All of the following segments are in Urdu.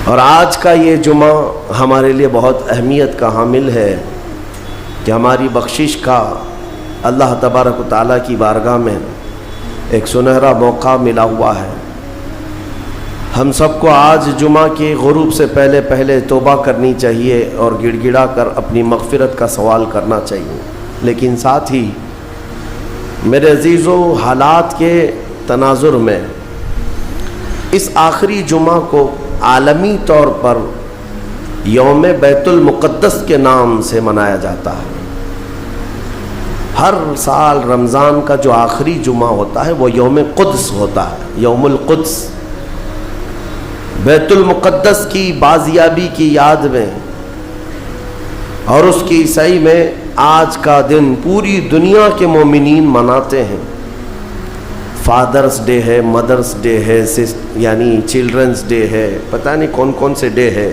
اور آج کا یہ جمعہ ہمارے لیے بہت اہمیت کا حامل ہے کہ ہماری بخشش کا اللہ تبارک و تعالیٰ کی بارگاہ میں ایک سنہرا موقع ملا ہوا ہے۔ ہم سب کو آج جمعہ کے غروب سے پہلے توبہ کرنی چاہیے اور گڑ گڑا کر اپنی مغفرت کا سوال کرنا چاہیے، لیکن ساتھ ہی میرے عزیزو، حالات کے تناظر میں اس آخری جمعہ کو عالمی طور پر یوم بیت المقدس کے نام سے منایا جاتا ہے۔ ہر سال رمضان کا جو آخری جمعہ ہوتا ہے وہ یوم قدس ہوتا ہے، یوم القدس، بیت المقدس کی بازیابی کی یاد میں۔ اور اس کی عیسائی میں آج کا دن پوری دنیا کے مومنین مناتے ہیں۔ فادرز ڈے ہے، مدرز ڈے ہے، یعنی چلڈرنز ڈے ہے، پتہ نہیں کون کون سے ڈے ہے،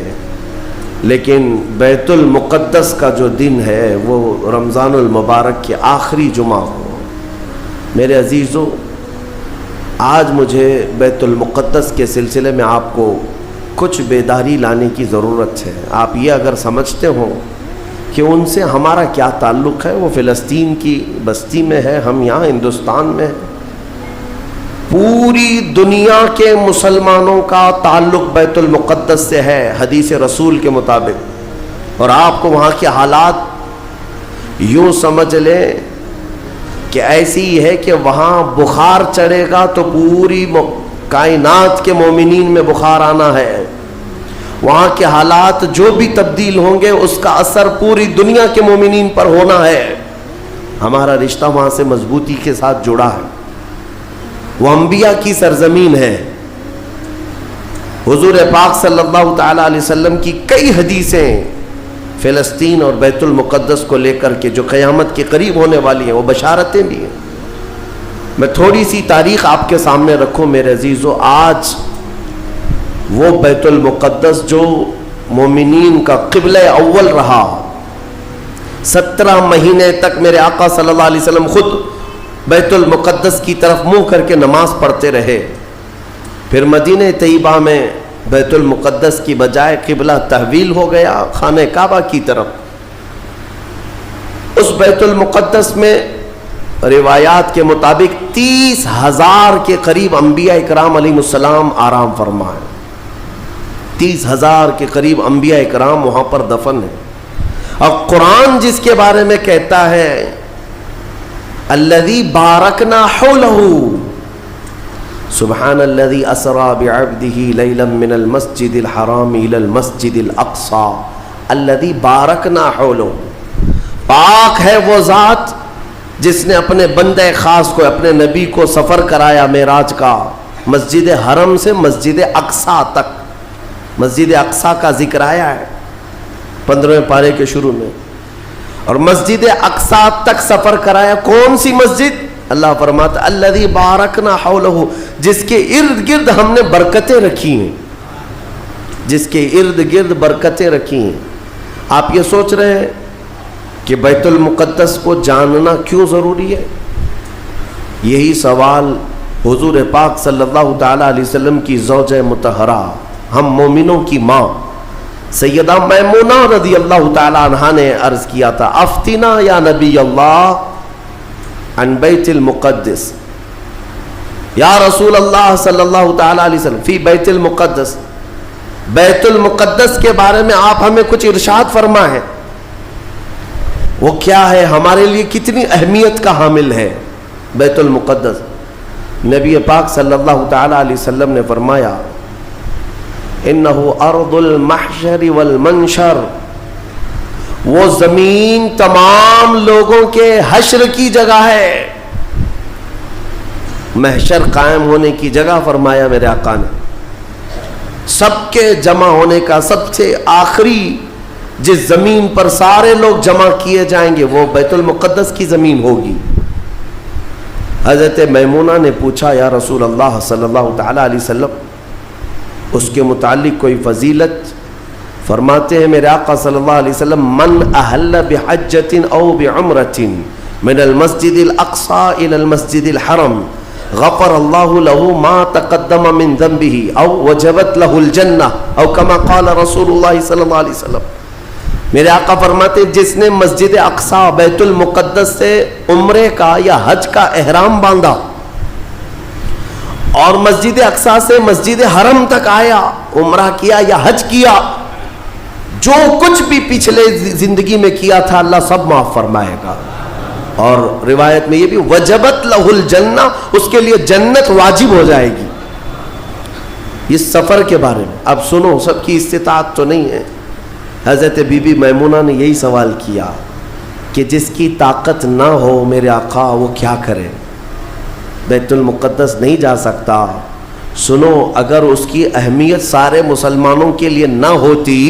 لیکن بیت المقدس کا جو دن ہے وہ رمضان المبارک کے آخری جمعہ ہو۔ میرے عزیزو، آج مجھے بیت المقدس کے سلسلے میں آپ کو کچھ بیداری لانے کی ضرورت ہے۔ آپ یہ اگر سمجھتے ہو کہ ان سے ہمارا کیا تعلق ہے، وہ فلسطین کی بستی میں ہے، ہم یہاں ہندوستان میں ہیں۔ پوری دنیا کے مسلمانوں کا تعلق بیت المقدس سے ہے حدیث رسول کے مطابق، اور آپ کو وہاں کے حالات یوں سمجھ لیں کہ ایسی ہے کہ وہاں بخار چڑھے گا تو پوری کائنات کے مومنین میں بخار آنا ہے۔ وہاں کے حالات جو بھی تبدیل ہوں گے اس کا اثر پوری دنیا کے مومنین پر ہونا ہے۔ ہمارا رشتہ وہاں سے مضبوطی کے ساتھ جڑا ہے۔ وہ انبیاء کی سرزمین ہے۔ حضور پاک صلی اللہ تعالی علیہ وسلم کی کئی حدیثیں فلسطین اور بیت المقدس کو لے کر کے جو قیامت کے قریب ہونے والی ہیں، وہ بشارتیں بھی ہیں۔ میں تھوڑی سی تاریخ آپ کے سامنے رکھوں میرے عزیزو۔ آج وہ بیت المقدس جو مومنین کا قبلہ اول رہا، 17 مہینے تک میرے آقا صلی اللہ علیہ وسلم خود بیت المقدس کی طرف منہ کر کے نماز پڑھتے رہے۔ پھر مدینہ طیبہ میں بیت المقدس کی بجائے قبلہ تحویل ہو گیا خانہ کعبہ کی طرف۔ اس بیت المقدس میں روایات کے مطابق 30,000 کے قریب انبیاء اکرام علیہ السلام آرام فرما ہے۔ 30,000 کے قریب انبیاء اکرام وہاں پر دفن ہیں۔ اور قرآن جس کے بارے میں کہتا ہے الذی بارکنا حولہ، سبحان الذی اسری بعبدہ لیلا من المسجد الحرام الی المسجد الاقصی الذی بارکنا حولہ، پاک ہے وہ ذات جس نے اپنے بندے خاص کو، اپنے نبی کو سفر کرایا معراج کا، مسجد حرم سے مسجد اقصی تک۔ مسجد اقصی کا ذکر آیا ہے 15ویں پارے کے شروع میں، اور مسجد اقصی تک سفر کرایا۔ کون سی مسجد؟ اللہ فرماتا الذی بارکنا حولہ، جس کے ارد گرد ہم نے برکتیں رکھی ہیں، جس کے ارد گرد برکتیں رکھی ہیں۔ آپ یہ سوچ رہے ہیں کہ بیت المقدس کو جاننا کیوں ضروری ہے؟ یہی سوال حضور پاک صلی اللہ تعالی علیہ وسلم کی زوجہ مطہرہ، ہم مومنوں کی ماں سیدہ میمونہ رضی اللہ تعالی عنہا نے عرض کیا تھا، افتنا یا نبی اللہ عن بیت المقدس، یا رسول اللہ صلی اللہ تعالی علیہ وسلم فی بیت المقدس، بیت المقدس کے بارے میں آپ ہمیں کچھ ارشاد فرمائیں، وہ کیا ہے، ہمارے لیے کتنی اہمیت کا حامل ہے بیت المقدس۔ نبی پاک صلی اللہ تعالی علیہ وسلم نے فرمایا انہو ارض المحشر والمنشر، وہ زمین تمام لوگوں کے حشر کی جگہ ہے، محشر قائم ہونے کی جگہ فرمایا میرے آقا نے۔ سب کے جمع ہونے کا سب سے آخری جس زمین پر سارے لوگ جمع کیے جائیں گے وہ بیت المقدس کی زمین ہوگی۔ حضرت میمونہ نے پوچھا یا رسول اللہ صلی اللہ تعالی علیہ وسلم اس کے متعلق کوئی فضیلت؟ فرماتے ہیں میرے آقا صلی اللہ علیہ وسلم من احل بحجۃ او بعمرۃ من المسجد الاقصی الى المسجد الحرم غفر اللہ لہ ما تقدم من ذنبہ او وجبت لہ الجنہ او کما قال رسول اللہ صلی اللہ علیہ وسلم. میرے آقا فرماتے جس نے مسجد اقصی بیت المقدس سے عمرے کا یا حج کا احرام باندھا اور مسجد اقصی سے مسجد حرم تک آیا، عمرہ کیا یا حج کیا، جو کچھ بھی پچھلے زندگی میں کیا تھا اللہ سب معاف فرمائے گا. اور روایت میں یہ بھی وجبت لہ الجنہ، اس کے لیے جنت واجب ہو جائے گی. اس سفر کے بارے میں اب سنو، سب کی استطاعت تو نہیں ہے. حضرت بی بی میمونہ نے یہی سوال کیا کہ جس کی طاقت نہ ہو میرے آقا وہ کیا کرے، بیت المقدس نہیں جا سکتا. سنو، اگر اس کی اہمیت سارے مسلمانوں کے لیے نہ ہوتی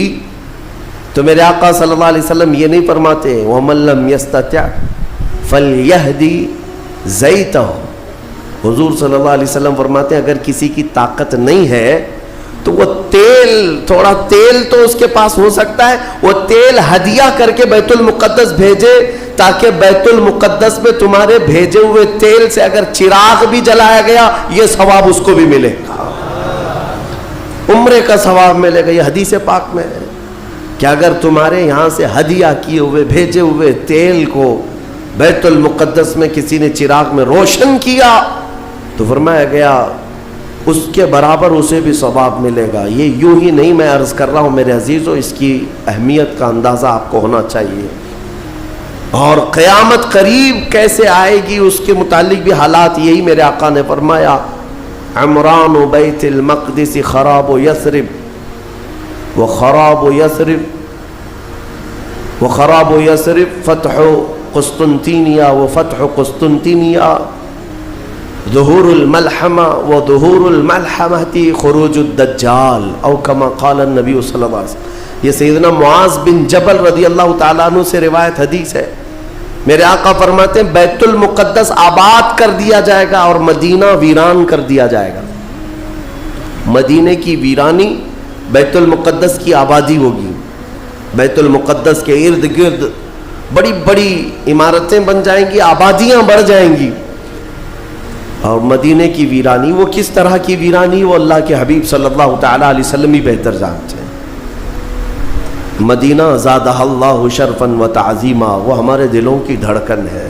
تو میرے آقا صلی اللہ علیہ وسلم یہ نہیں فرماتے وَمَن لَّمْ يَسْتَطِعْ فَلْيَهْدِ زَيْتَهُ. حضور صلی اللہ علیہ وسلم فرماتے ہیں اگر کسی کی طاقت نہیں ہے تو وہ تیل، تھوڑا تیل تو اس کے پاس ہو سکتا ہے، وہ تیل ہدیہ کر کے بیت المقدس بھیجے تاکہ بیت المقدس میں تمہارے بھیجے ہوئے تیل سے اگر چراغ بھی جلایا گیا یہ ثواب اس کو بھی ملے گا، عمرے کا ثواب ملے گا. یہ حدیث پاک میں ہے کہ اگر تمہارے یہاں سے ہدیہ کیے ہوئے بھیجے ہوئے تیل کو بیت المقدس میں کسی نے چراغ میں روشن کیا تو فرمایا گیا اس کے برابر اسے بھی ثواب ملے گا. یہ یوں ہی نہیں میں عرض کر رہا ہوں میرے عزیزو، اس کی اہمیت کا اندازہ آپ کو ہونا چاہیے. اور قیامت قریب کیسے آئے گی اس کے متعلق بھی حالات یہی میرے آقا نے فرمایا عمران بیت المقدس خراب یثرب وخراب یثرب فتح قسطنطینیہ وفتح قسطنطینیہ ظہور الملحمہ وظہور الملحمہ خروج الدجال او کما قال النبی صلی اللہ علیہ وسلم. یہ سیدنا معاذ بن جبل رضی اللہ تعالیٰ عنہ سے روایت حدیث ہے. میرے آقا فرماتے ہیں بیت المقدس آباد کر دیا جائے گا اور مدینہ ویران کر دیا جائے گا. مدینے کی ویرانی، بیت المقدس کی آبادی ہوگی. بیت المقدس کے ارد گرد بڑی بڑی عمارتیں بن جائیں گی، آبادیاں بڑھ جائیں گی. اور مدینے کی ویرانی، وہ کس طرح کی ویرانی وہ اللہ کے حبیب صلی اللہ تعالیٰ علیہ وسلم ہی بہتر جانتے ہیں. مدینہ زادہ اللہ شرفاً و تعظیما، وہ ہمارے دلوں کی دھڑکن ہے،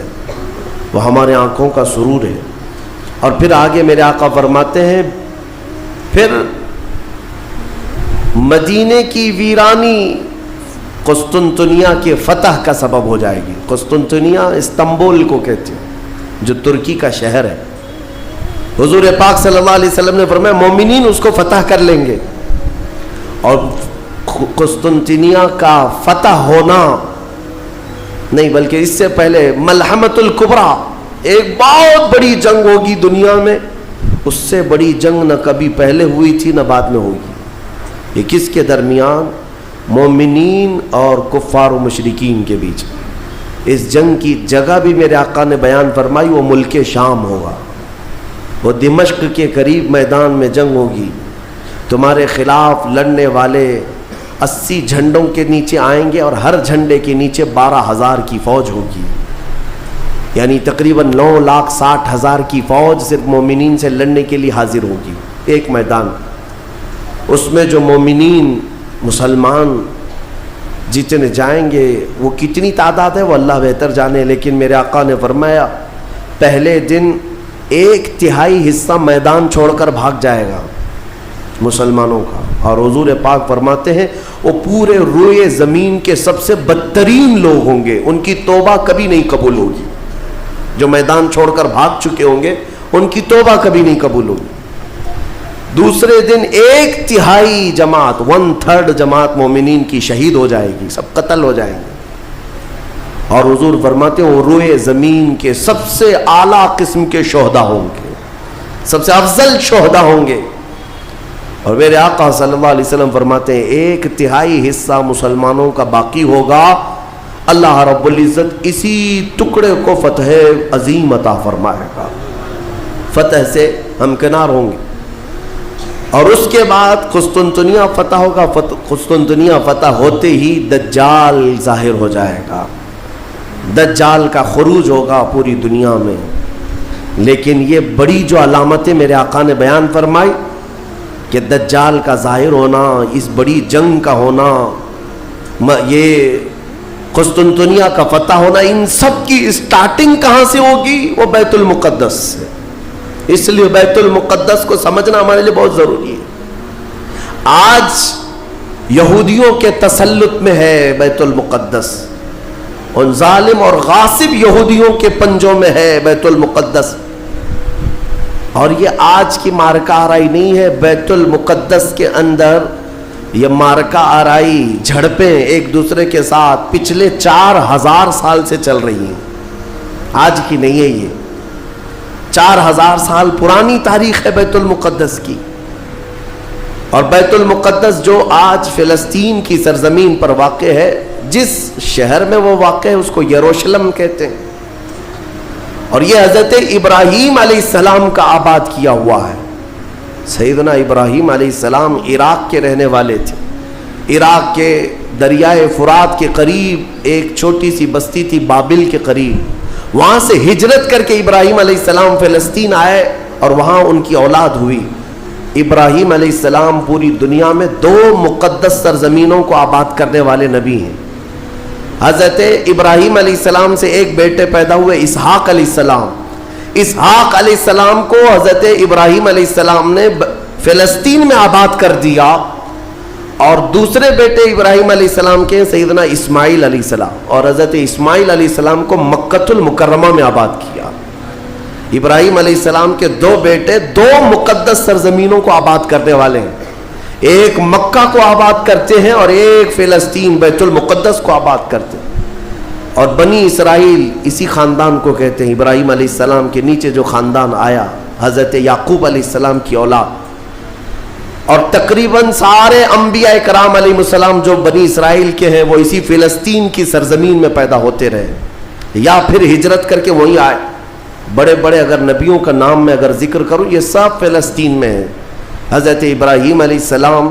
وہ ہمارے آنکھوں کا سرور ہے. اور پھر آگے میرے آقا فرماتے ہیں پھر مدینے کی ویرانی قسطنطنیہ کے فتح کا سبب ہو جائے گی. قسطنطنیہ استنبول کو کہتے ہیں جو ترکی کا شہر ہے. حضور پاک صلی اللہ علیہ وسلم نے فرمایا مومنین اس کو فتح کر لیں گے. اور قسطنطنیہ کا فتح ہونا نہیں بلکہ اس سے پہلے ملحمۃ الکبریٰ، ایک بہت بڑی جنگ ہوگی دنیا میں، اس سے بڑی جنگ نہ کبھی پہلے ہوئی تھی نہ بعد میں ہوگی. یہ کس کے درمیان؟ مومنین اور کفار و مشرکین کے بیچ. اس جنگ کی جگہ بھی میرے آقا نے بیان فرمائی، وہ ملک شام ہوگا، وہ دمشق کے قریب میدان میں جنگ ہوگی. تمہارے خلاف لڑنے والے 80 جھنڈوں کے نیچے آئیں گے اور ہر جھنڈے کے نیچے 12,000 کی فوج ہوگی، یعنی تقریباً 9,60,000 کی فوج صرف مومنین سے لڑنے کے لیے حاضر ہوگی ایک میدان. اس میں جو مومنین مسلمان جتنے جائیں گے وہ کتنی تعداد ہے وہ اللہ بہتر جانے، لیکن میرے آقا نے فرمایا پہلے دن 1/3 حصہ میدان چھوڑ کر بھاگ جائے گا مسلمانوں کا. اور حضور پاک فرماتے ہیں وہ پورے روئے زمین کے سب سے بدترین لوگ ہوں گے، ان کی توبہ کبھی نہیں قبول ہوگی. جو میدان چھوڑ کر بھاگ چکے ہوں گے ان کی توبہ کبھی نہیں قبول ہوگی. دوسرے دن 1/3 جماعت، 1/3 جماعت مومنین کی شہید ہو جائے گی، سب قتل ہو جائیں گے. اور حضور فرماتے ہیں وہ روئے زمین کے سب سے اعلیٰ قسم کے شہداء ہوں گے، سب سے افضل شہداء ہوں گے. اور میرے آقا صلی اللہ علیہ وسلم فرماتے ہیں 1/3 حصہ مسلمانوں کا باقی ہوگا، اللہ رب العزت اسی ٹکڑے کو فتح عظیم عطا فرمائے گا، فتح سے ہمکنار ہوں گے. اور اس کے بعد قسطنطنیہ فتح ہوگا. قسطنطنیہ فتح ہوتے ہی دجال ظاہر ہو جائے گا، دجال کا خروج ہوگا پوری دنیا میں. لیکن یہ بڑی جو علامتیں میرے آقا نے بیان فرمائی کہ دجال کا ظاہر ہونا، اس بڑی جنگ کا ہونا، یہ قسطنطنیہ کا فتح ہونا، ان سب کی اسٹارٹنگ کہاں سے ہوگی؟ وہ بیت المقدس سے۔ اس لیے بیت المقدس کو سمجھنا ہمارے لیے بہت ضروری ہے۔ آج یہودیوں کے تسلط میں ہے بیت المقدس، ان ظالم اور غاصب یہودیوں کے پنجوں میں ہے بیت المقدس، اور یہ آج کی مارکہ آرائی نہیں ہے۔ بیت المقدس کے اندر یہ مارکہ آرائی، جھڑپیں ایک دوسرے کے ساتھ پچھلے 4000 سال سے چل رہی ہیں، آج کی نہیں ہے۔ یہ 4000 سال پرانی تاریخ ہے بیت المقدس کی۔ اور بیت المقدس جو آج فلسطین کی سرزمین پر واقع ہے، جس شہر میں وہ واقع ہے اس کو یروشلم کہتے ہیں، اور یہ حضرت ابراہیم علیہ السلام کا آباد کیا ہوا ہے۔ سیدنا ابراہیم علیہ السلام عراق کے رہنے والے تھے۔ عراق کے دریائے فرات کے قریب ایک چھوٹی سی بستی تھی، بابل کے قریب، وہاں سے ہجرت کر کے ابراہیم علیہ السلام فلسطین آئے اور وہاں ان کی اولاد ہوئی۔ ابراہیم علیہ السلام پوری دنیا میں 2 مقدس سرزمینوں کو آباد کرنے والے نبی ہیں۔ حضرت ابراہیم علیہ السلام سے ایک بیٹے پیدا ہوئے، اسحاق علیہ السلام۔ اسحاق علیہ السلام کو حضرت ابراہیم علیہ السلام نے فلسطین میں آباد کر دیا، اور دوسرے بیٹے ابراہیم علیہ السلام کے سیدنا اسماعیل علیہ السلام، اور حضرت اسماعیل علیہ السلام کو مکۃ المکرمہ میں آباد کیا۔ ابراہیم علیہ السلام کے 2 بیٹے 2 مقدس سرزمینوں کو آباد کرنے والے ہیں، ایک مکہ کو آباد کرتے ہیں اور ایک فلسطین بیت المقدس کو آباد کرتے ہیں۔ اور بنی اسرائیل اسی خاندان کو کہتے ہیں۔ ابراہیم علیہ السلام کے نیچے جو خاندان آیا، حضرت یعقوب علیہ السلام کی اولاد، اور تقریباً سارے انبیاء کرام علیہ السلام جو بنی اسرائیل کے ہیں وہ اسی فلسطین کی سرزمین میں پیدا ہوتے رہے، یا پھر ہجرت کر کے وہیں آئے۔ بڑے بڑے اگر نبیوں کا نام میں اگر ذکر کروں، یہ سب فلسطین میں ہیں۔ حضرت ابراہیم علیہ السلام،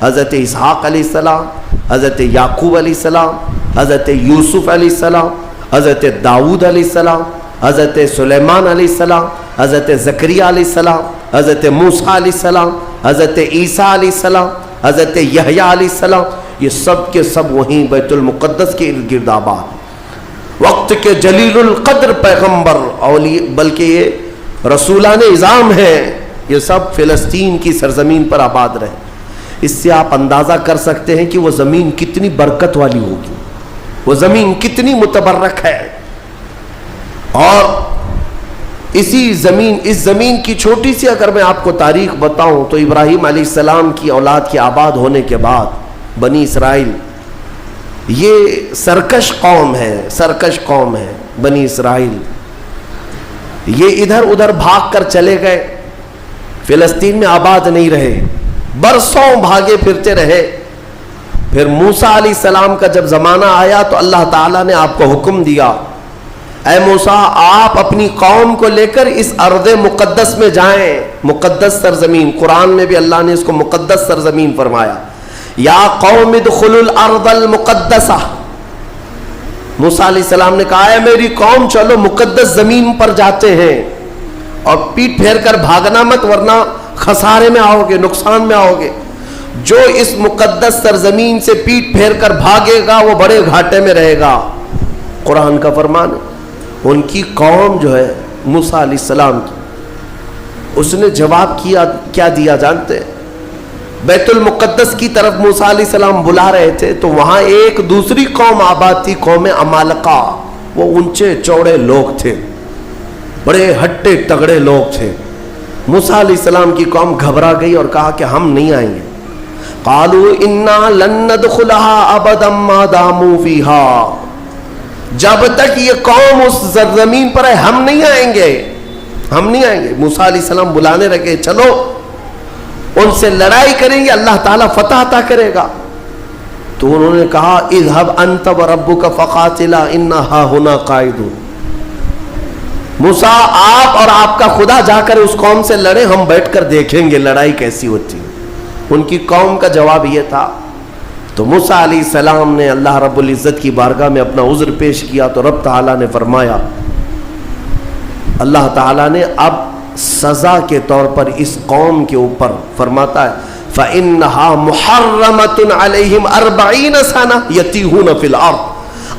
حضرت اسحاق علیہ السلام، حضرت یعقوب علیہ السلام، حضرت یوسف علیہ السلام، حضرت داؤد علیہ السلام، حضرت سلیمان علیہ السلام، حضرت زکریہ علیہ السلام، حضرت موسیٰ علیہ السلام، حضرت عیسیٰ علیہ السلام، حضرت یحییٰ علیہ السلام، یہ سب کے سب وہیں بیت المقدس کے ارد گرد آباد۔ وقت کے جلیل القدر پیغمبر، بلکہ یہ رسولان اعظام ہیں، یہ سب فلسطین کی سرزمین پر آباد رہے۔ اس سے آپ اندازہ کر سکتے ہیں کہ وہ زمین کتنی برکت والی ہوگی، وہ زمین کتنی متبرک ہے۔ اور اس زمین کی چھوٹی سی اگر میں آپ کو تاریخ بتاؤں تو ابراہیم علیہ السلام کی اولاد کے آباد ہونے کے بعد بنی اسرائیل، یہ سرکش قوم ہے بنی اسرائیل، یہ ادھر ادھر بھاگ کر چلے گئے، فلسطین میں آباد نہیں رہے، برسوں بھاگے پھرتے رہے۔ پھر موسیٰ علیہ السلام کا جب زمانہ آیا تو اللہ تعالیٰ نے آپ کو حکم دیا، اے موسیٰ آپ اپنی قوم کو لے کر اس ارض مقدس میں جائیں، مقدس سرزمین، قرآن میں بھی اللہ نے اس کو مقدس سرزمین فرمایا، یا قوم ادخلوا الارض المقدسہ۔ موسیٰ علیہ السلام نے کہا ہے میری قوم چلو مقدس زمین پر جاتے ہیں، اور پیٹ پھیر کر بھاگنا مت ورنہ خسارے میں آؤ گے، نقصان میں آؤ گے۔ جو اس مقدس سرزمین سے پیٹ پھیر کر بھاگے گا وہ بڑے گھاٹے میں رہے گا، قرآن کا فرمان ہے۔ ان کی قوم جو ہے موسیٰ علیہ السلام کی، اس نے جواب کیا دیا جانتے ہیں؟ بیت المقدس کی طرف موسیٰ علیہ السلام بلا رہے تھے تو وہاں ایک دوسری قوم آباد تھی، قوم عمالقہ۔ وہ اونچے چوڑے لوگ تھے، بڑے ہٹے تگڑے لوگ تھے۔ موسیٰ علیہ السلام کی قوم گھبرا گئی اور کہا کہ ہم نہیں آئیں گے۔ قالوا انا لن ندخلها ابدا ما داموا فيها، جب تک یہ قوم اس زمین پر ہے ہم نہیں آئیں گے، ہم نہیں آئیں گے۔ موسیٰ علیہ السلام بلانے لگے، چلو ان سے لڑائی کریں گے، اللہ تعالیٰ فتح عطا کرے گا۔ تو انہوں نے کہا اذهب انت وربك فقاتلا انا هاهنا قاعدون، موسیٰ آپ اور آپ کا خدا جا کر اس قوم سے لڑے، ہم بیٹھ کر دیکھیں گے لڑائی کیسی ہوتی ہے۔ ان کی قوم کا جواب یہ تھا۔ تو موسیٰ علیہ السلام نے اللہ رب العزت کی بارگاہ میں اپنا عذر پیش کیا تو رب تعالیٰ نے فرمایا اللہ تعالیٰ نے اب سزا کے طور پر اس قوم کے اوپر فرماتا ہے فَإِنَّهَا مُحَرَّمَةٌ عَلَيْهِمْ 40 سَنَةً يَتِيهُونَ فِي الْأَرْضِ.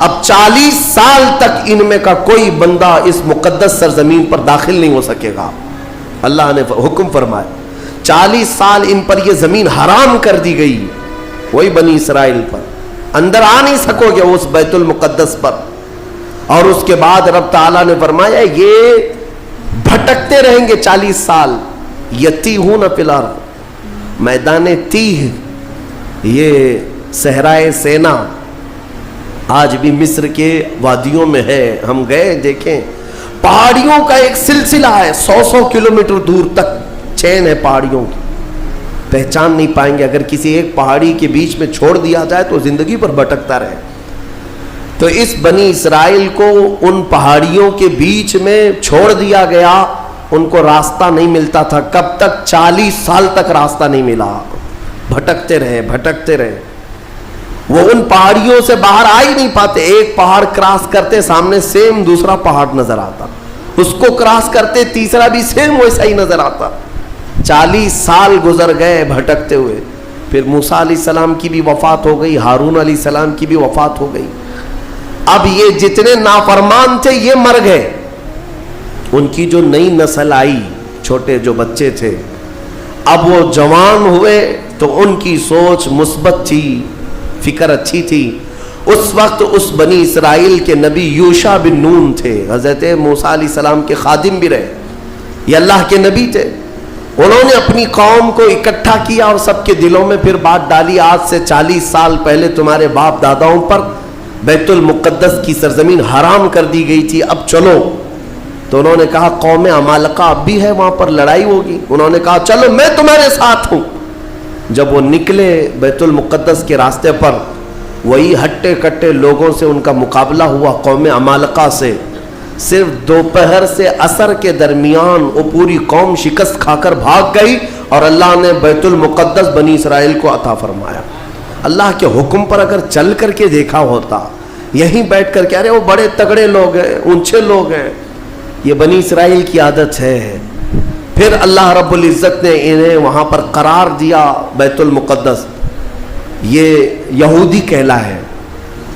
اب 40 سال تک ان میں کا کوئی بندہ اس مقدس سرزمین پر داخل نہیں ہو سکے گا. اللہ نے حکم فرمایا 40 سال ان پر یہ زمین حرام کر دی گئی, وہی بنی اسرائیل پر اندر آ نہیں سکو گے اس بیت المقدس پر. اور اس کے بعد رب تعالیٰ نے فرمایا یہ بھٹکتے رہیں گے 40 سال. یتیہون فی الارض, میدان تیہ, یہ صحرائے سینا آج بھی مصر کے وادیوں میں ہے. ہم گئے دیکھیں, پہاڑیوں کا ایک سلسلہ ہے, 100 کلومیٹر دور تک چین ہے پہاڑیوں کی, پہچان نہیں پائیں گے. اگر کسی ایک پہاڑی کے بیچ میں چھوڑ دیا جائے تو زندگی پر بھٹکتا رہے. تو اس بنی اسرائیل کو ان پہاڑیوں کے بیچ میں چھوڑ دیا گیا, ان کو راستہ نہیں ملتا تھا. کب تک؟ 40 سال تک راستہ نہیں ملا, بھٹکتے رہے بھٹکتے رہے. وہ ان پہاڑیوں سے باہر آ ہی نہیں پاتے. ایک پہاڑ کراس کرتے سامنے سیم دوسرا پہاڑ نظر آتا, اس کو کراس کرتے تیسرا بھی سیم ویسا ہی نظر آتا. 40 سال گزر گئے بھٹکتے ہوئے. پھر موسیٰ علیہ السلام کی بھی وفات ہو گئی, ہارون علیہ السلام کی بھی وفات ہو گئی. اب یہ جتنے نافرمان تھے یہ مر گئے. ان کی جو نئی نسل آئی, چھوٹے جو بچے تھے, اب وہ جوان ہوئے تو ان کی سوچ مثبت تھی, فکر اچھی تھی. اس وقت اس بنی اسرائیل کے نبی یوشع بن نون تھے, حضرت موسیٰ علیہ السلام کے خادم بھی رہے, یہ اللہ کے نبی تھے. انہوں نے اپنی قوم کو اکٹھا کیا اور سب کے دلوں میں پھر بات ڈالی, آج سے 40 سال پہلے تمہارے باپ داداؤں پر بیت المقدس کی سرزمین حرام کر دی گئی تھی, اب چلو. تو انہوں نے کہا قوم عمالقہ اب بھی ہے, وہاں پر لڑائی ہوگی. انہوں نے کہا چلو میں تمہارے ساتھ ہوں. جب وہ نکلے بیت المقدس کے راستے پر, وہی ہٹے کٹے لوگوں سے ان کا مقابلہ ہوا, قوم عمالقہ سے. صرف دوپہر سے عصر کے درمیان وہ پوری قوم شکست کھا کر بھاگ گئی اور اللہ نے بیت المقدس بنی اسرائیل کو عطا فرمایا. اللہ کے حکم پر اگر چل کر کے دیکھا ہوتا, یہیں بیٹھ کر کے ارے وہ بڑے تگڑے لوگ ہیں, اونچے لوگ ہیں, یہ بنی اسرائیل کی عادت ہے. پھر اللہ رب العزت نے انہیں وہاں پر قرار دیا بیت المقدس. یہ یہودی کہلا ہے,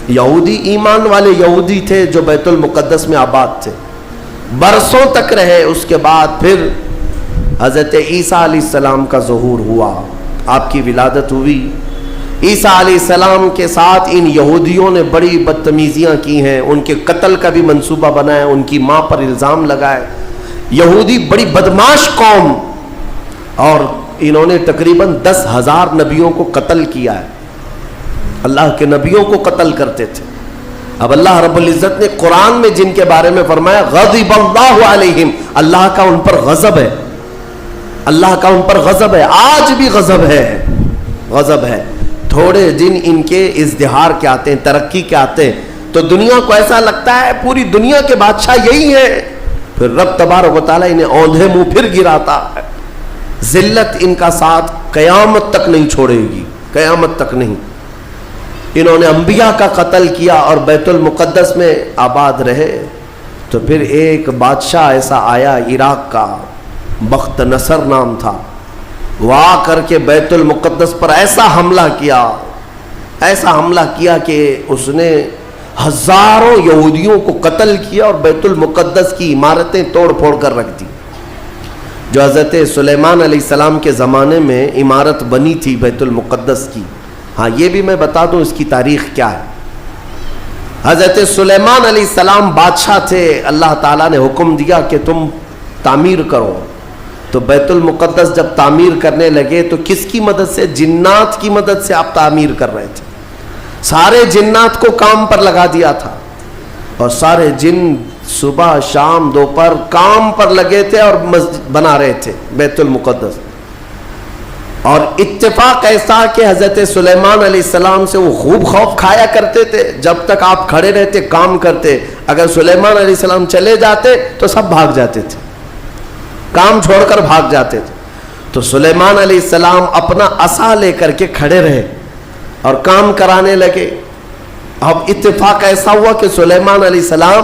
یہودی ایمان والے یہودی تھے جو بیت المقدس میں آباد تھے, برسوں تک رہے. اس کے بعد پھر حضرت عیسیٰ علیہ السلام کا ظہور ہوا, آپ کی ولادت ہوئی. عیسیٰ علیہ السلام کے ساتھ ان یہودیوں نے بڑی بدتمیزیاں کی ہیں, ان کے قتل کا بھی منصوبہ بنایا, ان کی ماں پر الزام لگائے. یہودی بڑی بدماش قوم, اور انہوں نے تقریباً 10,000 نبیوں کو قتل کیا ہے, اللہ کے نبیوں کو قتل کرتے تھے. اب اللہ رب العزت نے قرآن میں جن کے بارے میں فرمایا غضب اللہ علیہم, اللہ کا ان پر غضب ہے, اللہ کا ان پر غضب ہے, آج بھی غضب ہے, غضب ہے. تھوڑے دن ان کے ازدہار کے آتے ہیں, ترقی کے آتے ہیں, تو دنیا کو ایسا لگتا ہے پوری دنیا کے بادشاہ یہی ہیں. پھر رب تبارک و تعالیٰ انہیں اوندھے منہ پھر گراتا ہے. ذلت ان کا ساتھ قیامت تک نہیں چھوڑے گی, قیامت تک نہیں. انہوں نے انبیاء کا قتل کیا اور بیت المقدس میں آباد رہے. تو پھر ایک بادشاہ ایسا آیا عراق کا, بخت نصر نام تھا, وہ آ کر کے بیت المقدس پر ایسا حملہ کیا, ایسا حملہ کیا کہ اس نے ہزاروں یہودیوں کو قتل کیا اور بیت المقدس کی عمارتیں توڑ پھوڑ کر رکھ دی. جو حضرت سلیمان علیہ السلام کے زمانے میں عمارت بنی تھی بیت المقدس کی. ہاں یہ بھی میں بتا دوں اس کی تاریخ کیا ہے. حضرت سلیمان علیہ السلام بادشاہ تھے, اللہ تعالیٰ نے حکم دیا کہ تم تعمیر کرو. تو بیت المقدس جب تعمیر کرنے لگے تو کس کی مدد سے؟ جنات کی مدد سے آپ تعمیر کر رہے تھے. سارے جنات کو کام پر لگا دیا تھا اور سارے جن صبح شام دوپہر کام پر لگے تھے اور مسجد بنا رہے تھے بیت المقدس. اور اتفاق ایسا کہ حضرت سلیمان علیہ السلام سے وہ خوب خوف کھایا کرتے تھے. جب تک آپ کھڑے رہتے کام کرتے, اگر سلیمان علیہ السلام چلے جاتے تو سب بھاگ جاتے تھے, کام چھوڑ کر بھاگ جاتے تھے. تو سلیمان علیہ السلام اپنا عصا لے کر کے کھڑے رہے اور کام کرانے لگے. اب اتفاق ایسا ہوا کہ سلیمان علیہ السلام